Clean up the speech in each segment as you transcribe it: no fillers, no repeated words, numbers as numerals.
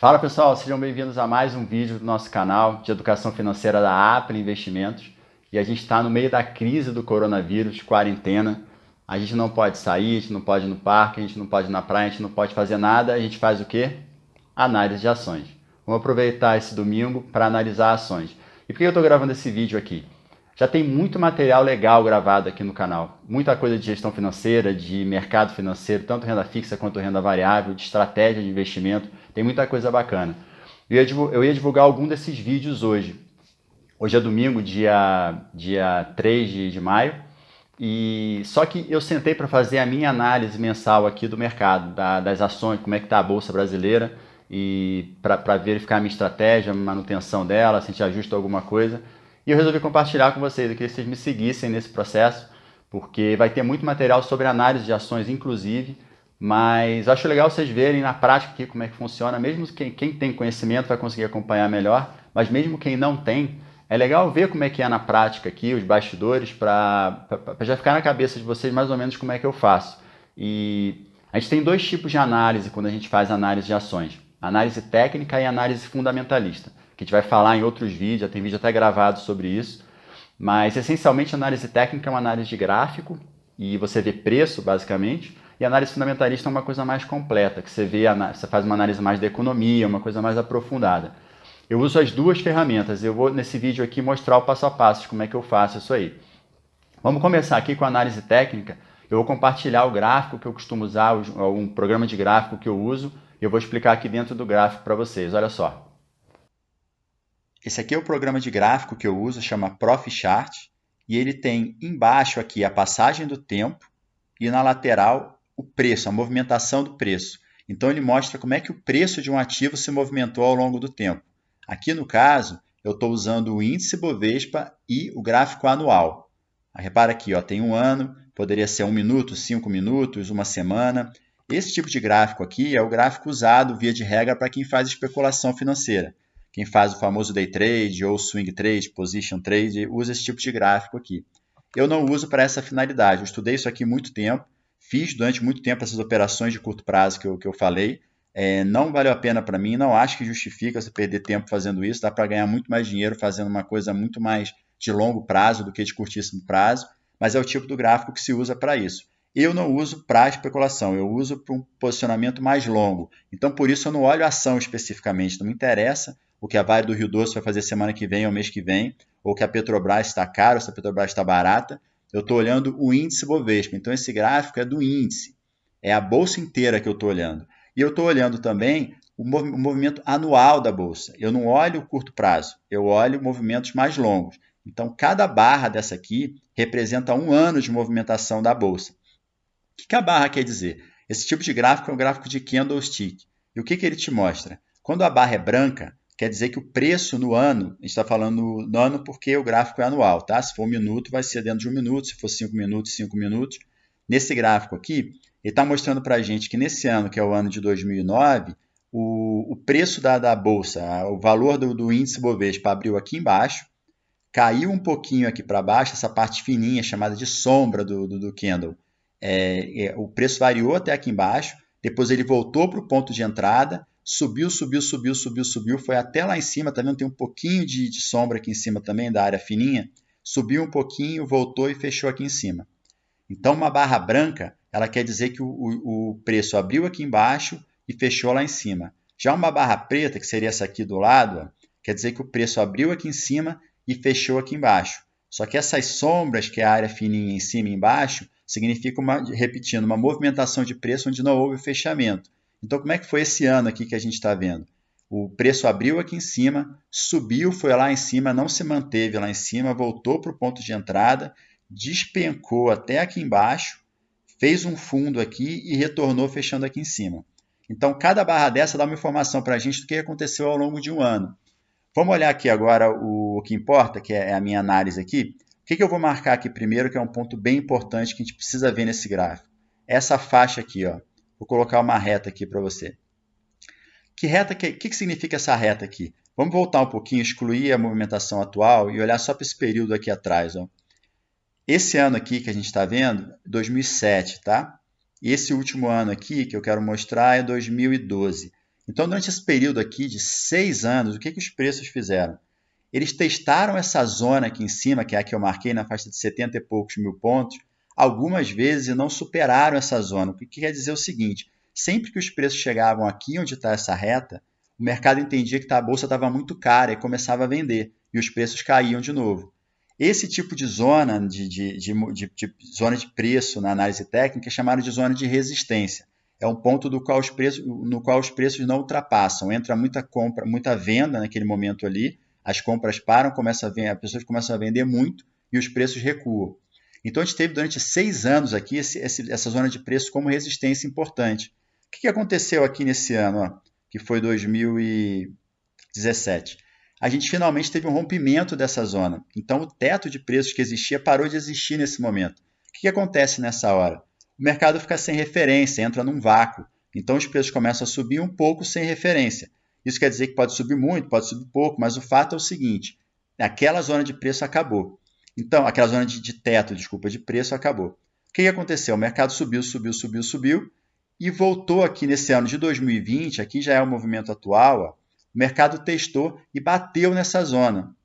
Fala pessoal, sejam bem-vindos a mais um vídeo do nosso canal de educação financeira da Apple Investimentos. E a gente está no meio da crise do coronavírus, quarentena. A gente não pode sair, a gente não pode ir no parque, a gente não pode ir na praia, a gente não pode fazer nada. A gente faz o quê? Análise de ações. Vamos aproveitar esse domingo para analisar ações. E por que eu estou gravando esse vídeo aqui? Já tem muito material legal gravado aqui no canal. Muita coisa de gestão financeira, de mercado financeiro, tanto renda fixa quanto renda variável, de estratégia de investimento. Tem muita coisa bacana. Eu ia divulgar algum desses vídeos hoje. Hoje é domingo, dia 3 de maio. E só que eu sentei para fazer a minha análise mensal aqui do mercado, das ações, como é que está a Bolsa Brasileira, e para verificar a minha estratégia, a manutenção dela, se a gente ajusta alguma coisa. E eu resolvi compartilhar com vocês, eu queria que vocês me seguissem nesse processo, porque vai ter muito material sobre análise de ações, inclusive, mas acho legal vocês verem na prática aqui como é que funciona. Mesmo quem tem conhecimento vai conseguir acompanhar melhor, mas mesmo quem não tem, é legal ver como é que é na prática aqui, os bastidores, para já ficar na cabeça de vocês mais ou menos como é que eu faço. E a gente tem dois tipos de análise quando a gente faz análise de ações: análise técnica e análise fundamentalista, que a gente vai falar em outros vídeos, já tem vídeo até gravado sobre isso. Mas essencialmente a análise técnica é uma análise de gráfico e você vê preço basicamente, e a análise fundamentalista é uma coisa mais completa, que você faz uma análise mais da economia, uma coisa mais aprofundada. Eu uso as duas ferramentas, eu vou nesse vídeo aqui mostrar o passo a passo de como é que eu faço isso aí. Vamos começar aqui com a análise técnica. Eu vou compartilhar o gráfico que eu costumo usar, um programa de gráfico que eu uso, e eu vou explicar aqui dentro do gráfico para vocês. Olha só. Esse aqui é o programa de gráfico que eu uso, chama ProfChart, e ele tem embaixo aqui a passagem do tempo e na lateral o preço, a movimentação do preço. Então ele mostra como é que o preço de um ativo se movimentou ao longo do tempo. Aqui no caso, eu estou usando o índice Bovespa e o gráfico anual. Repara aqui, ó, tem um ano, poderia ser 1 minuto, 5 minutos, uma semana. Esse tipo de gráfico aqui é o gráfico usado, via de regra, para quem faz especulação financeira. Quem faz o famoso day trade ou swing trade, position trade, usa esse tipo de gráfico aqui. Eu não uso para essa finalidade. Eu estudei isso aqui há muito tempo, fiz durante muito tempo essas operações de curto prazo que eu falei. Não valeu a pena para mim, não acho que justifica você perder tempo fazendo isso. Dá para ganhar muito mais dinheiro fazendo uma coisa muito mais de longo prazo do que de curtíssimo prazo, mas é o tipo do gráfico que se usa para isso. Eu não uso para especulação, eu uso para um posicionamento mais longo. Então, por isso, eu não olho a ação especificamente. Não me interessa o que a Vale do Rio Doce vai fazer semana que vem ou mês que vem, ou que a Petrobras está cara, ou se a Petrobras está barata. Eu estou olhando o índice Bovespa. Então, esse gráfico é do índice. É a bolsa inteira que eu estou olhando. E eu estou olhando também o movimento anual da bolsa. Eu não olho o curto prazo, eu olho movimentos mais longos. Então, cada barra dessa aqui representa um ano de movimentação da bolsa. O que a barra quer dizer? Esse tipo de gráfico é um gráfico de candlestick. E o que ele te mostra? Quando a barra é branca, quer dizer que o preço no ano, a gente está falando no ano porque o gráfico é anual, tá? Se for 1 minuto, vai ser dentro de 1 minuto, se for 5 minutos, 5 minutos. Nesse gráfico aqui, ele está mostrando para a gente que nesse ano, que é o ano de 2009, o preço da bolsa, o valor do índice Bovespa abriu aqui embaixo, caiu um pouquinho aqui para baixo, essa parte fininha chamada de sombra do candle. O preço variou até aqui embaixo, depois ele voltou para o ponto de entrada, subiu, foi até lá em cima, tá vendo? Tem um pouquinho de sombra aqui em cima também, da área fininha, subiu um pouquinho, voltou e fechou aqui em cima. Então, uma barra branca, ela quer dizer que o preço abriu aqui embaixo e fechou lá em cima. Já uma barra preta, que seria essa aqui do lado, ó, quer dizer que o preço abriu aqui em cima e fechou aqui embaixo. Só que essas sombras, que é a área fininha em cima e embaixo, significa, repetindo, uma movimentação de preço onde não houve fechamento. Então, como é que foi esse ano aqui que a gente está vendo? O preço abriu aqui em cima, subiu, foi lá em cima, não se manteve lá em cima, voltou para o ponto de entrada, despencou até aqui embaixo, fez um fundo aqui e retornou fechando aqui em cima. Então, cada barra dessa dá uma informação para a gente do que aconteceu ao longo de um ano. Vamos olhar aqui agora o que importa, que é a minha análise aqui. O que eu vou marcar aqui primeiro, que é um ponto bem importante que a gente precisa ver nesse gráfico? Essa faixa aqui, ó. Vou colocar uma reta aqui para você. Que significa essa reta aqui? Vamos voltar um pouquinho, excluir a movimentação atual e olhar só para esse período aqui atrás, ó. Esse ano aqui que a gente está vendo, 2007, tá? Esse último ano aqui que eu quero mostrar é 2012. Então, durante esse período aqui de 6 anos, o que os preços fizeram? Eles testaram essa zona aqui em cima, que é a que eu marquei na faixa de 70 e poucos mil pontos, algumas vezes e não superaram essa zona. O que quer dizer o seguinte, sempre que os preços chegavam aqui onde está essa reta, o mercado entendia que a bolsa estava muito cara e começava a vender, e os preços caíam de novo. Esse tipo de zona zona de preço na análise técnica é chamado de zona de resistência. É um ponto no qual os preços não ultrapassam. Entra muita compra, muita venda naquele momento ali, as compras param, as pessoas começam a vender muito e os preços recuam. Então a gente teve durante 6 anos aqui essa zona de preço como resistência importante. O que aconteceu aqui nesse ano, ó, que foi 2017? A gente finalmente teve um rompimento dessa zona. Então o teto de preços que existia parou de existir nesse momento. O que acontece nessa hora? O mercado fica sem referência, entra num vácuo. Então os preços começam a subir um pouco sem referência. Isso quer dizer que pode subir muito, pode subir pouco, mas o fato é o seguinte, aquela zona de preço acabou. Então, aquela zona de teto, desculpa, de preço acabou. O que aconteceu? O mercado subiu e voltou aqui nesse ano de 2020, aqui já é o movimento atual, ó, o mercado testou e bateu nessa zona.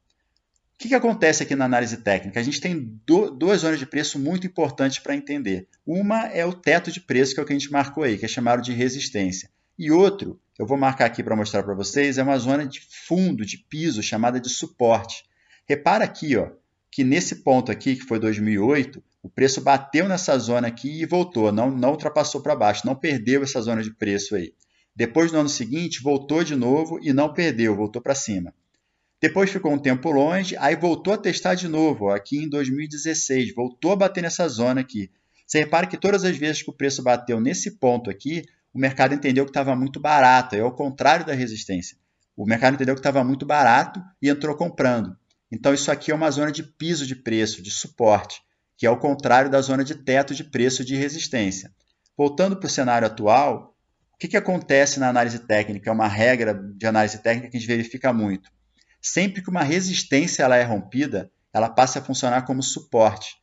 O que acontece aqui na análise técnica? A gente tem duas zonas de preço muito importantes para entender. Uma é o teto de preço, que é o que a gente marcou aí, que é chamado de resistência. E outro, eu vou marcar aqui para mostrar para vocês, é uma zona de fundo, de piso, chamada de suporte. Repara aqui, ó, que nesse ponto aqui, que foi 2008, o preço bateu nessa zona aqui e voltou, não ultrapassou para baixo, não perdeu essa zona de preço aí. Depois, no ano seguinte, voltou de novo e não perdeu, voltou para cima. Depois ficou um tempo longe, aí voltou a testar de novo, ó, aqui em 2016, voltou a bater nessa zona aqui. Você repara que todas as vezes que o preço bateu nesse ponto aqui, o mercado entendeu que estava muito barato, é ao contrário da resistência. O mercado entendeu que estava muito barato e entrou comprando. Então isso aqui é uma zona de piso de preço, de suporte, que é ao contrário da zona de teto de preço de resistência. Voltando para o cenário atual, o que acontece na análise técnica? É uma regra de análise técnica que a gente verifica muito. Sempre que uma resistência ela é rompida, ela passa a funcionar como suporte.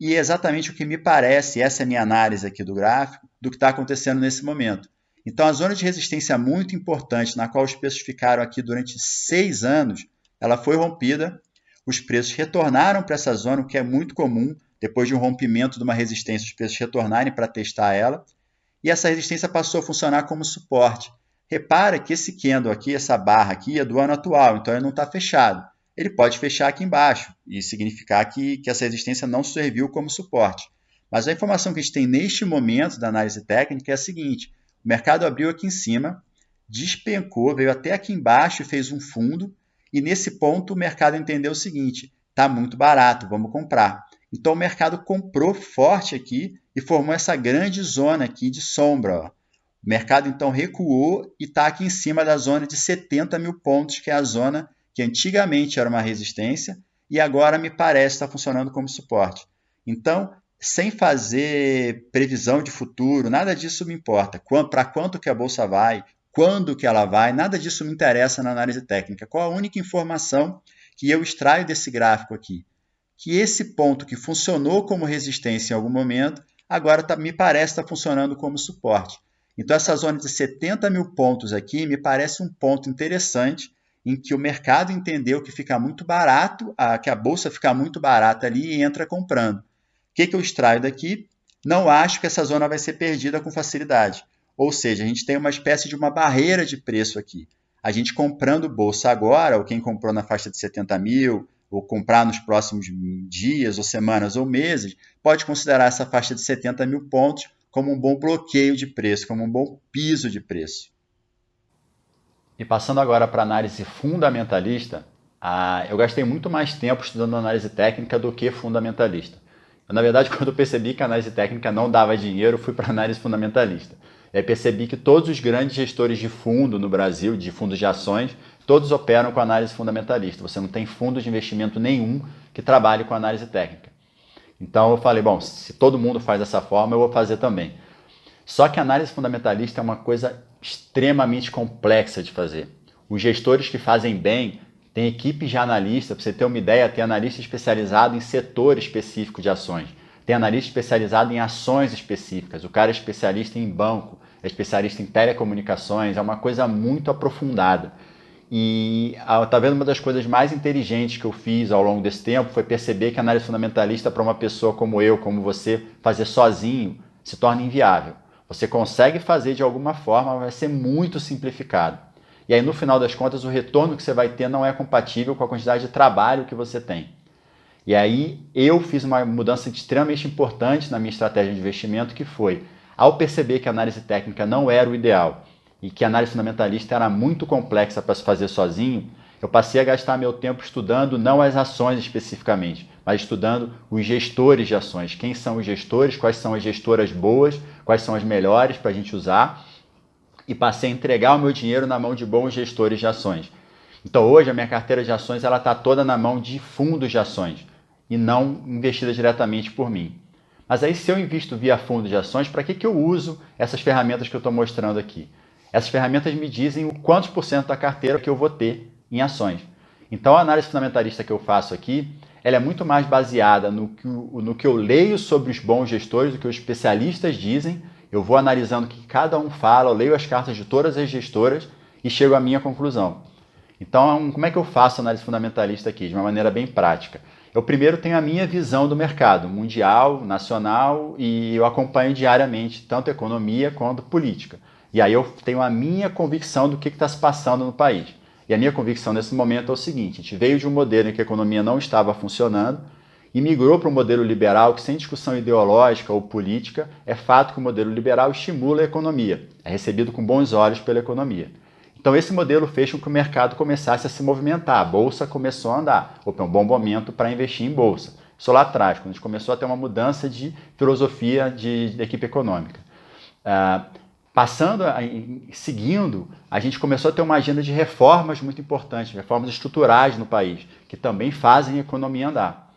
E é exatamente o que me parece, essa é a minha análise aqui do gráfico, do que está acontecendo nesse momento. Então, a zona de resistência muito importante, na qual os preços ficaram aqui durante 6 anos, ela foi rompida, os preços retornaram para essa zona, o que é muito comum, depois de um rompimento de uma resistência, os preços retornarem para testar ela, e essa resistência passou a funcionar como suporte. Repara que esse candle aqui, essa barra aqui, é do ano atual, então ele não está fechado. Ele pode fechar aqui embaixo e significar que essa resistência não serviu como suporte. Mas a informação que a gente tem neste momento da análise técnica é a seguinte, o mercado abriu aqui em cima, despencou, veio até aqui embaixo e fez um fundo, e nesse ponto o mercado entendeu o seguinte, está muito barato, vamos comprar. Então o mercado comprou forte aqui e formou essa grande zona aqui de sombra, ó. O mercado então recuou e está aqui em cima da zona de 70 mil pontos, que é a zona que antigamente era uma resistência e agora me parece estar funcionando como suporte. Então, sem fazer previsão de futuro, nada disso me importa. Para quanto que a bolsa vai, quando que ela vai, nada disso me interessa na análise técnica. Qual a única informação que eu extraio desse gráfico aqui? Que esse ponto que funcionou como resistência em algum momento, agora me parece estar funcionando como suporte. Então, essa zona de 70 mil pontos aqui me parece um ponto interessante em que o mercado entendeu que fica muito barato, que a bolsa fica muito barata ali e entra comprando. O que eu extraio daqui? Não acho que essa zona vai ser perdida com facilidade. Ou seja, a gente tem uma espécie de uma barreira de preço aqui. A gente comprando bolsa agora, ou quem comprou na faixa de 70 mil, ou comprar nos próximos dias, ou semanas, ou meses, pode considerar essa faixa de 70 mil pontos como um bom bloqueio de preço, como um bom piso de preço. E passando agora para a análise fundamentalista, eu gastei muito mais tempo estudando análise técnica do que fundamentalista. Na verdade, quando eu percebi que a análise técnica não dava dinheiro, eu fui para a análise fundamentalista. E aí percebi que todos os grandes gestores de fundo no Brasil, de fundos de ações, todos operam com análise fundamentalista. Você não tem fundo de investimento nenhum que trabalhe com análise técnica. Então eu falei, bom, se todo mundo faz dessa forma, eu vou fazer também. Só que a análise fundamentalista é uma coisa extremamente complexa de fazer. Os gestores que fazem bem têm equipes de analista, para você ter uma ideia, tem analista especializado em setor específico de ações, tem analista especializado em ações específicas, o cara é especialista em banco, é especialista em telecomunicações, é uma coisa muito aprofundada. E talvez uma das coisas mais inteligentes que eu fiz ao longo desse tempo foi perceber que a análise fundamentalista para uma pessoa como eu, como você, fazer sozinho se torna inviável. Você consegue fazer de alguma forma, mas vai ser muito simplificado. E aí, no final das contas, o retorno que você vai ter não é compatível com a quantidade de trabalho que você tem. E aí, eu fiz uma mudança extremamente importante na minha estratégia de investimento, que foi, ao perceber que a análise técnica não era o ideal e que a análise fundamentalista era muito complexa para se fazer sozinho, eu passei a gastar meu tempo estudando não as ações especificamente, mas estudando os gestores de ações. Quem são os gestores, quais são as gestoras boas, quais são as melhores para a gente usar, e passei a entregar o meu dinheiro na mão de bons gestores de ações. Então hoje a minha carteira de ações está toda na mão de fundos de ações e não investida diretamente por mim. Mas aí se eu invisto via fundo de ações, para que eu uso essas ferramentas que eu estou mostrando aqui? Essas ferramentas me dizem o quantos por cento da carteira que eu vou ter em ações. Então a análise fundamentalista que eu faço aqui, ela é muito mais baseada no que eu leio sobre os bons gestores, do que os especialistas dizem. Eu vou analisando o que cada um fala, eu leio as cartas de todas as gestoras e chego à minha conclusão. Então, como é que eu faço análise fundamentalista aqui? De uma maneira bem prática. Eu primeiro tenho a minha visão do mercado, mundial, nacional, e eu acompanho diariamente tanto economia quanto política. E aí eu tenho a minha convicção do que está se passando no país. E a minha convicção nesse momento é o seguinte: a gente veio de um modelo em que a economia não estava funcionando e migrou para um modelo liberal que, sem discussão ideológica ou política, é fato que o modelo liberal estimula a economia, é recebido com bons olhos pela economia. Então esse modelo fez com que o mercado começasse a se movimentar, a bolsa começou a andar. Opa, é um bom momento para investir em bolsa. Isso lá atrás, quando a gente começou a ter uma mudança de filosofia de equipe econômica. Seguindo, a gente começou a ter uma agenda de reformas muito importantes, reformas estruturais no país, que também fazem a economia andar.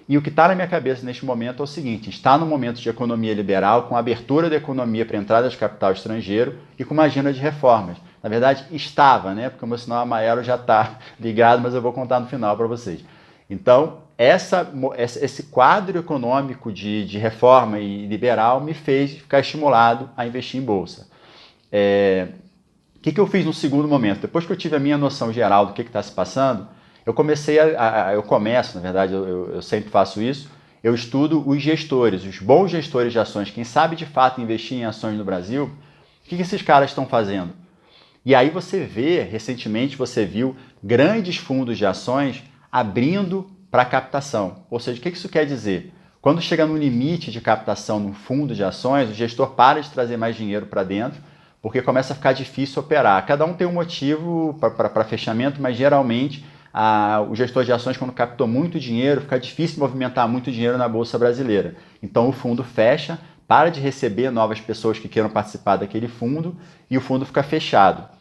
E o que está na minha cabeça neste momento é o seguinte: está no momento de economia liberal, com abertura da economia para entrada de capital estrangeiro e com uma agenda de reformas. Na verdade, estava, né? Porque o meu sinal amarelo já está ligado, mas eu vou contar no final para vocês. Então, esse quadro econômico de reforma e liberal me fez ficar estimulado a investir em bolsa. O que eu fiz no segundo momento? Depois que eu tive a minha noção geral do que está se passando, eu sempre faço isso, eu estudo os gestores, os bons gestores de ações, quem sabe de fato investir em ações no Brasil, o que esses caras estão fazendo? E aí recentemente você viu grandes fundos de ações abrindo para captação. Ou seja, o que isso quer dizer? Quando chega no limite de captação num fundo de ações, o gestor para de trazer mais dinheiro para dentro, porque começa a ficar difícil operar. Cada um tem um motivo para fechamento, mas geralmente o gestor de ações, quando captou muito dinheiro, fica difícil movimentar muito dinheiro na Bolsa Brasileira. Então o fundo fecha, para de receber novas pessoas que queiram participar daquele fundo e o fundo fica fechado.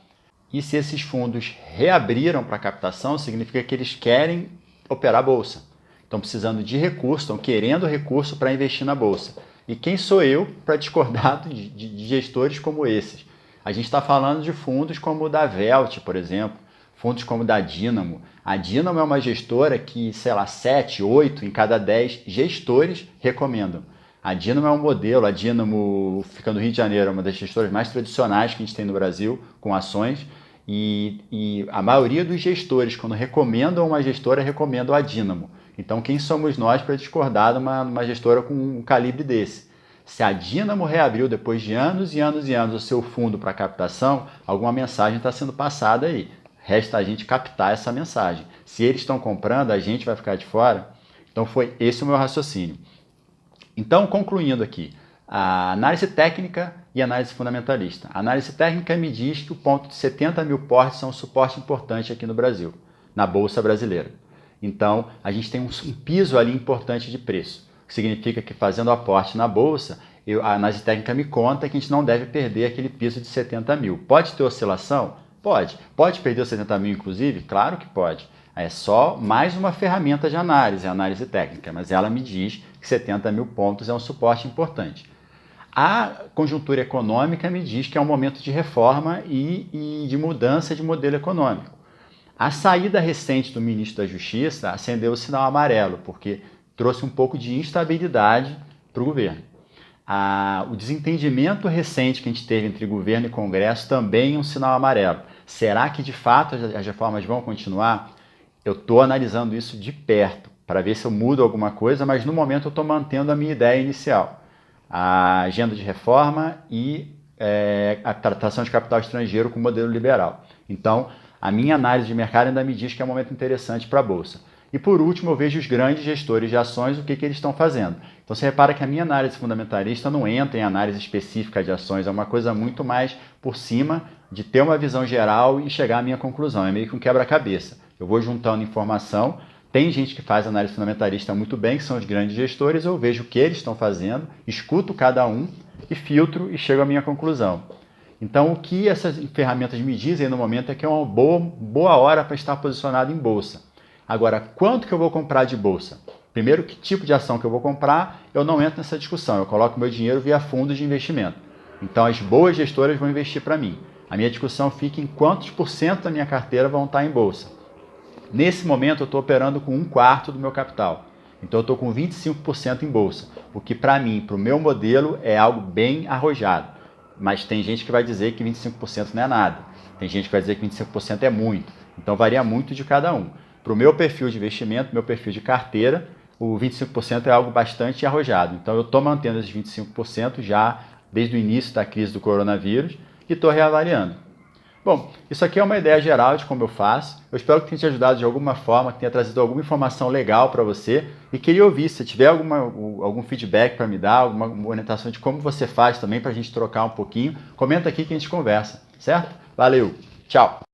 E se esses fundos reabriram para captação, significa que eles querem operar a Bolsa. Estão precisando de recurso, estão querendo recurso para investir na Bolsa. E quem sou eu para discordar de gestores como esses? A gente está falando de fundos como o da Velt, por exemplo, fundos como o da Dínamo. A Dínamo é uma gestora que, 7, 8 em cada 10 gestores recomendam. A Dínamo é um modelo, a Dínamo fica no Rio de Janeiro, é uma das gestoras mais tradicionais que a gente tem no Brasil, com ações, e a maioria dos gestores, quando recomendam uma gestora, recomendam a Dínamo. Então, quem somos nós para discordar de uma gestora com um calibre desse? Se a Dínamo reabriu depois de anos e anos e anos o seu fundo para captação, alguma mensagem está sendo passada aí. Resta a gente captar essa mensagem. Se eles estão comprando, a gente vai ficar de fora? Então, foi esse o meu raciocínio. Então, concluindo aqui, a análise técnica e a análise fundamentalista. A análise técnica me diz que o ponto de 70 mil portes é um suporte importante aqui no Brasil, na Bolsa Brasileira. Então, a gente tem um piso ali importante de preço, o que significa que fazendo aporte na Bolsa, a análise técnica me conta que a gente não deve perder aquele piso de 70 mil. Pode ter oscilação? Pode. Pode perder os 70 mil, inclusive? Claro que pode. É só mais uma ferramenta de análise, a análise técnica, mas ela me diz que 70 mil pontos é um suporte importante. A conjuntura econômica me diz que é um momento de reforma e de mudança de modelo econômico. A saída recente do ministro da Justiça acendeu o sinal amarelo, porque trouxe um pouco de instabilidade para o governo. O desentendimento recente que a gente teve entre governo e Congresso também é um sinal amarelo. Será que de fato as reformas vão continuar? Eu estou analisando isso de perto para ver se eu mudo alguma coisa, mas no momento eu estou mantendo a minha ideia inicial. A agenda de reforma e a tratação de capital estrangeiro com modelo liberal. Então, a minha análise de mercado ainda me diz que é um momento interessante para a Bolsa. E por último, eu vejo os grandes gestores de ações, o que eles estão fazendo. Então você repara que a minha análise fundamentalista não entra em análise específica de ações, é uma coisa muito mais por cima de ter uma visão geral e chegar à minha conclusão. É meio que um quebra-cabeça. Eu vou juntando informação, tem gente que faz análise fundamentalista muito bem, que são os grandes gestores, eu vejo o que eles estão fazendo, escuto cada um e filtro e chego à minha conclusão. Então o que essas ferramentas me dizem no momento é que é uma boa hora para estar posicionado em bolsa. Agora, quanto que eu vou comprar de bolsa? Primeiro, que tipo de ação que eu vou comprar, eu não entro nessa discussão. Eu coloco meu dinheiro via fundos de investimento. Então, as boas gestoras vão investir para mim. A minha discussão fica em quantos por cento da minha carteira vão estar em bolsa. Nesse momento, eu estou operando com 1/4 do meu capital. Então, eu estou com 25% em bolsa. O que, para mim, para o meu modelo, é algo bem arrojado. Mas tem gente que vai dizer que 25% não é nada. Tem gente que vai dizer que 25% é muito. Então, varia muito de cada um. Para o meu perfil de investimento, meu perfil de carteira, o 25% é algo bastante arrojado. Então eu estou mantendo esses 25% já desde o início da crise do coronavírus e estou reavaliando. Bom, isso aqui é uma ideia geral de como eu faço. Eu espero que tenha te ajudado de alguma forma, que tenha trazido alguma informação legal para você. E queria ouvir, se tiver algum feedback para me dar, alguma orientação de como você faz também para a gente trocar um pouquinho, comenta aqui que a gente conversa, certo? Valeu, tchau!